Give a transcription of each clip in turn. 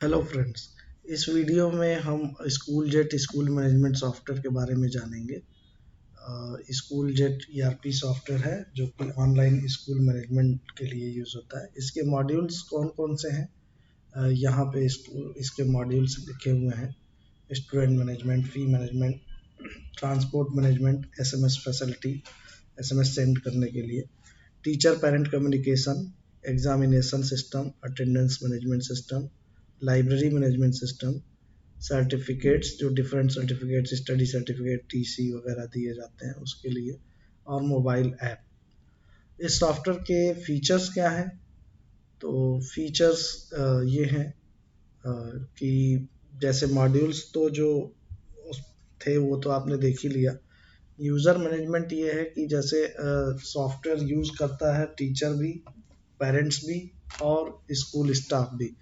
Hello friends. इस video में हम school jet school management software के बारे में जानेंगे। स्कूल जेट ईआरपी सॉफ्टवेयर है जो कि ऑनलाइन स्कूल मैनेजमेंट के लिए यूज़ होता है। इसके मॉड्यूल्स कौन कौन से हैं? यहाँ पे इसके मॉड्यूल्स लिखे हुए हैं। Student management, fee management, transport management, SMS facility, SMS send करने के लिए, teacher parent communication, examination system, attendance management system, library management system, certificates जो different certificates, study certificate, TC वगैरह दिए जाते हैं उसके लिए, और मोबाइल ऐप। इस सॉफ्टवेयर के फीचर्स क्या हैं? तो फीचर्स ये हैं कि जैसे मॉड्यूल्स तो जो थे वो तो आपने देख ही लिया। यूज़र मैनेजमेंट ये है कि जैसे सॉफ्टवेयर यूज़ करता है टीचर भी, पेरेंट्स भी और स्कूल स्टाफ भी।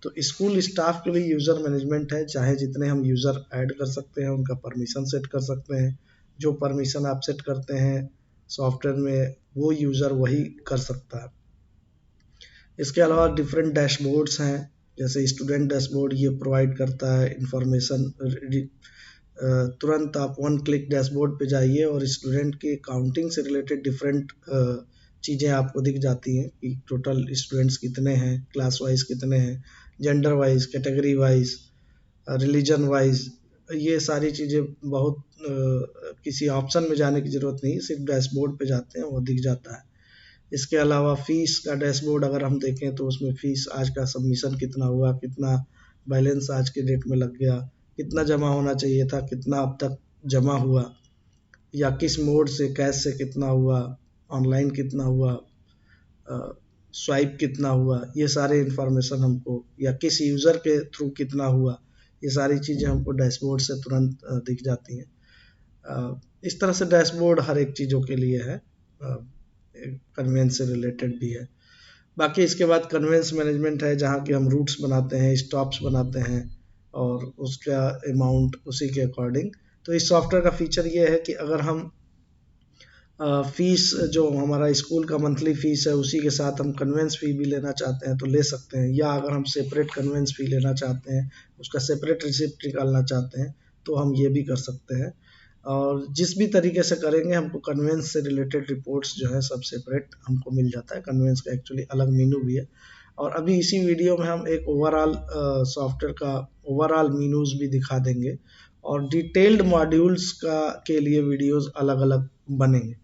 तो स्कूल स्टाफ के लिए यूज़र मैनेजमेंट है, चाहे जितने हम यूज़र ऐड कर सकते हैं, उनका परमिशन सेट कर सकते हैं। जो परमिशन आप सेट करते हैं सॉफ्टवेयर में वो यूज़र वही कर सकता है। इसके अलावा डिफरेंट डैशबोर्ड्स हैं, जैसे स्टूडेंट डैशबोर्ड ये प्रोवाइड करता है इंफॉर्मेशन। तुरंत आप वन क्लिक डैशबोर्ड पे जाइए और स्टूडेंट की काउंटिंग से रिलेटेड डिफरेंट चीज़ें आपको दिख जाती हैं कि टोटल स्टूडेंट्स कितने हैं, क्लास वाइज कितने हैं, gender wise, category wise, religion wise. ये सारी चीज़ें बहुत किसी ऑप्शन में जाने की ज़रूरत नहीं, सिर्फ डैशबोर्ड पे जाते हैं वो दिख जाता है। इसके अलावा फ़ीस का डैशबोर्ड अगर हम देखें तो उसमें फ़ीस आज का सबमिशन कितना हुआ, कितना बैलेंस आज के डेट में लग गया, कितना जमा होना चाहिए था, कितना अब तक जमा हुआ, या किस मोड से, कैश से कितना हुआ, ऑनलाइन कितना हुआ, स्वाइप कितना हुआ, ये सारे इन्फॉर्मेशन हमको, या किस यूज़र के थ्रू कितना हुआ, ये सारी चीज़ें हमको डैशबोर्ड से तुरंत दिख जाती हैं। इस तरह से डैशबोर्ड हर एक चीज़ों के लिए है, कन्वेंस से रिलेटेड भी है। बाकी इसके बाद कन्वेंस मैनेजमेंट है, जहाँ की हम रूट्स बनाते हैं, स्टॉप्स बनाते हैं और उसका अमाउंट उसी के अकॉर्डिंग। तो इस सॉफ्टवेयर का फीचर ये है कि अगर हम फीस जो हमारा स्कूल का मंथली फीस है उसी के साथ हम कन्वेंस फ़ी भी लेना चाहते हैं तो ले सकते हैं, या अगर हम सेपरेट कन्वेंस फ़ी लेना चाहते हैं, उसका सेपरेट रिसिप्ट निकालना चाहते हैं तो हम ये भी कर सकते हैं। और जिस भी तरीके से करेंगे हमको कन्वेंस से रिलेटेड रिपोर्ट्स जो है सब सेपरेट हमको मिल जाता है। कन्वेंस का एक्चुअली अलग मीनू भी है। और अभी इसी वीडियो में हम एक ओवरऑल सॉफ्टवेयर का ओवरऑल मीनूज भी दिखा देंगे, और डिटेल्ड मॉड्यूल्स का के लिए वीडियोस अलग अलग बनेंगे।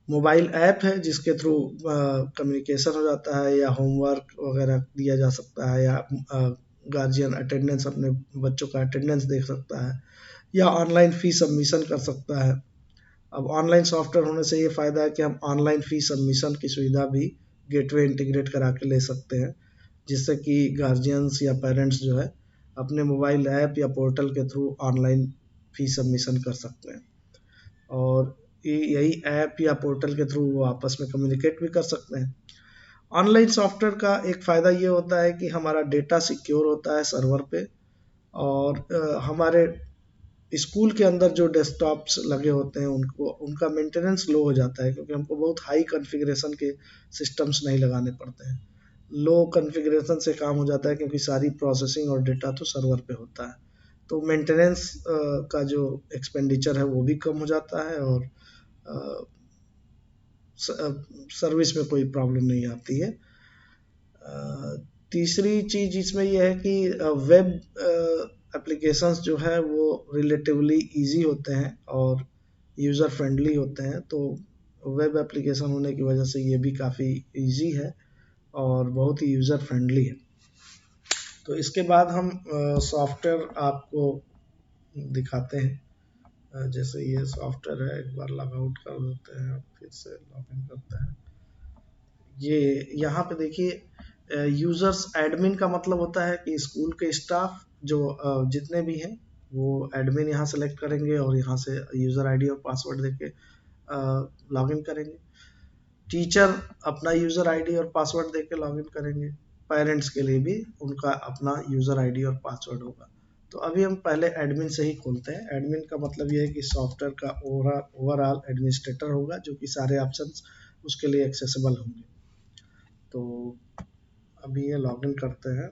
मोबाइल ऐप है जिसके थ्रू कम्युनिकेशन हो जाता है, या होमवर्क वगैरह दिया जा सकता है, या गार्जियन अटेंडेंस अपने बच्चों का अटेंडेंस देख सकता है, या ऑनलाइन फ़ी सबमिशन कर सकता है। अब ऑनलाइन सॉफ्टवेयर होने से ये फ़ायदा है कि हम ऑनलाइन फ़ी सबमिशन की सुविधा भी गेटवे इंटीग्रेट करा के ले सकते हैं, जिससे कि गार्जियंस या पेरेंट्स जो है अपने मोबाइल ऐप या पोर्टल के थ्रू ऑनलाइन फ़ी सबमिशन कर सकते हैं। और यही ऐप या पोर्टल के थ्रू वो आपस में कम्युनिकेट भी कर सकते हैं। ऑनलाइन सॉफ्टवेयर का एक फ़ायदा ये होता है कि हमारा डेटा सिक्योर होता है सर्वर पे, और हमारे स्कूल के अंदर जो डेस्कटॉप्स लगे होते हैं उनको उनका मेंटेनेंस लो हो जाता है, क्योंकि हमको बहुत हाई कॉन्फ़िगरेशन के सिस्टम्स नहीं लगाने पड़ते हैं। लो कॉन्फ़िगरेशन से काम हो जाता है क्योंकि सारी प्रोसेसिंग और डेटा तो सर्वर पे होता है। तो मेंटेनेंस का जो एक्सपेंडिचर है वो भी कम हो जाता है, और सर्विस में कोई प्रॉब्लम नहीं आती है। तीसरी चीज़ इसमें यह है कि वेब एप्लीकेशंस जो है वो रिलेटिवली इजी होते हैं और यूज़र फ्रेंडली होते हैं। तो वेब एप्लीकेशन होने की वजह से ये भी काफ़ी इजी है और बहुत ही यूज़र फ्रेंडली है। तो इसके बाद हम सॉफ्टवेयर आपको दिखाते हैं। जैसे ये सॉफ्टवेयर है, एक बार लॉग आउट कर देते हैं, फिर से लॉग इन करते हैं। ये यहाँ पे देखिए, यूज़र्स एडमिन का मतलब होता है कि स्कूल के स्टाफ जो जितने भी हैं वो एडमिन यहाँ सेलेक्ट करेंगे और यहाँ से यूज़र आईडी और पासवर्ड देके लॉगिन करेंगे। टीचर अपना यूज़र आईडी और पासवर्ड देके लॉगिन करेंगे। पेरेंट्स के लिए भी उनका अपना यूज़र आईडी और पासवर्ड होगा। तो अभी हम पहले एडमिन से ही खोलते हैं। एडमिन का मतलब ये है कि सॉफ्टवेयर का ओवरऑल एडमिनिस्ट्रेटर होगा, जो कि सारे ऑप्शंस उसके लिए एक्सेसिबल होंगे। तो अभी ये लॉगिन करते हैं।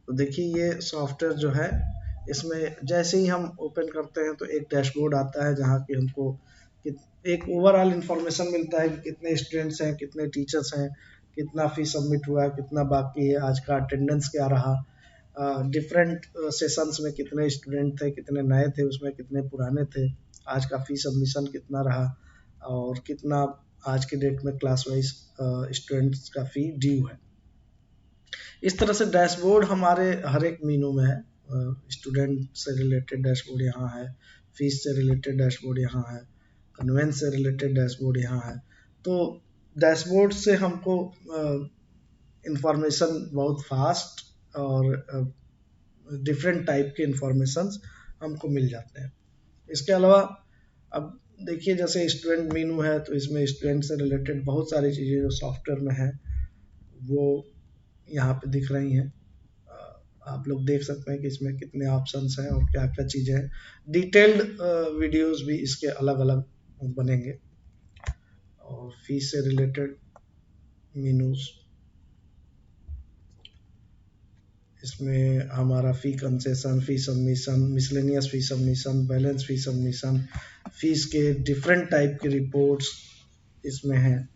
तो देखिए ये सॉफ्टवेयर जो है, इसमें जैसे ही हम ओपन करते हैं तो एक डैशबोर्ड आता है जहाँ की हमको एक ओवरऑल इंफॉर्मेशन मिलता है कि कितने स्टूडेंट्स हैं, कितने टीचर्स हैं, कितना फी सबमिट हुआ है, कितना बाकी है, आज का अटेंडेंस क्या रहा, डिफरेंट सेशंस में कितने स्टूडेंट थे, कितने नए थे उसमें, कितने पुराने थे, आज का फी सबमिशन कितना रहा, और कितना आज के डेट में क्लास वाइज स्टूडेंट्स का फी ड्यू है। इस तरह से डैशबोर्ड हमारे हर एक मीनू में है। स्टूडेंट से रिलेटेड डैशबोर्ड यहाँ है, फीस से रिलेटेड डैशबोर्ड यहाँ है, कन्वेंस से रिलेटेड डैशबोर्ड यहाँ है। तो डैशबोर्ड से हमको इंफॉर्मेशन बहुत फास्ट और डिफरेंट टाइप के इंफॉर्मेशंस हमको मिल जाते हैं। इसके अलावा अब देखिए जैसे स्टूडेंट मीनू है तो इसमें स्टूडेंट से रिलेटेड बहुत सारी चीज़ें जो सॉफ्टवेयर में है वो यहाँ पे दिख रही हैं। आप लोग देख सकते हैं कि इसमें कितने ऑप्शंस हैं और क्या क्या चीज़ें हैं। डिटेल्ड वीडियोस भी इसके अलग अलग बनेंगे, और फीस से रिलेटेड मीनूज, इसमें हमारा फ़ी कंसेशन, फ़ी सबमिशन, मिसलेनियस फ़ी सबमिशन, बैलेंस फ़ी सबमिशन, फीस के डिफरेंट टाइप के रिपोर्ट्स इसमें हैं।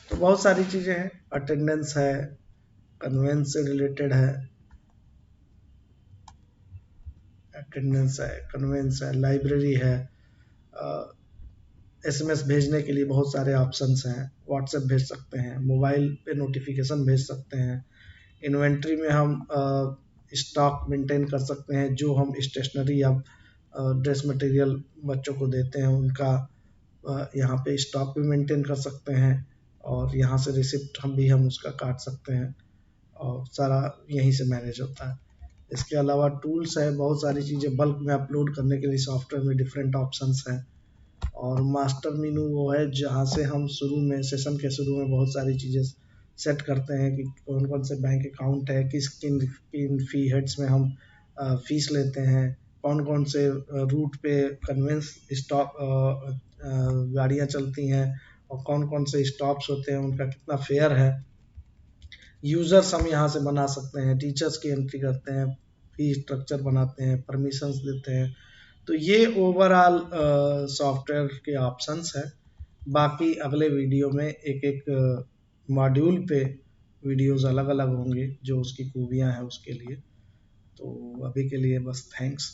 तो बहुत सारी चीज़ें हैं, अटेंडेंस है, कन्वेंस से रिलेटेड है, अटेंडेंस है, कन्वेंस है, लाइब्रेरी है, एसएमएस भेजने के लिए बहुत सारे ऑप्शंस हैं, व्हाट्सएप भेज सकते हैं, मोबाइल पे नोटिफिकेशन भेज सकते हैं, इन्वेंट्री में हम स्टॉक मेंटेन कर सकते हैं, जो हम स्टेशनरी या ड्रेस मटेरियल बच्चों को देते हैं उनका यहाँ पे स्टॉक भी मेंटेन कर सकते हैं, और यहाँ से रिसिप्ट हम उसका काट सकते हैं, और सारा यहीं से मैनेज होता है। इसके अलावा टूल्स है, बहुत सारी चीज़ें बल्क में अपलोड करने के लिए सॉफ्टवेयर में डिफरेंट ऑप्शंस हैं। और मास्टर मीनू वो है जहाँ से हम शुरू में सेशन के शुरू में बहुत सारी चीज़ें सेट करते हैं कि कौन कौन से बैंक अकाउंट है, किस किन किन फी हेड्स में हम फीस लेते हैं, कौन कौन से रूट पे कन्वेंस स्टॉप गाड़ियाँ चलती हैं, और कौन कौन से स्टॉप्स होते हैं, उनका कितना फेयर है। यूज़र्स हम यहाँ से बना सकते हैं, टीचर्स की एंट्री करते हैं, फी स्ट्रक्चर बनाते हैं, परमिशंस देते हैं। तो ये ओवरऑल सॉफ्टवेयर के ऑप्शंस हैं। बाकी अगले वीडियो में एक एक मॉड्यूल पे वीडियोस अलग अलग होंगे जो उसकी खूबियाँ हैं उसके लिए। तो अभी के लिए बस थैंक्स।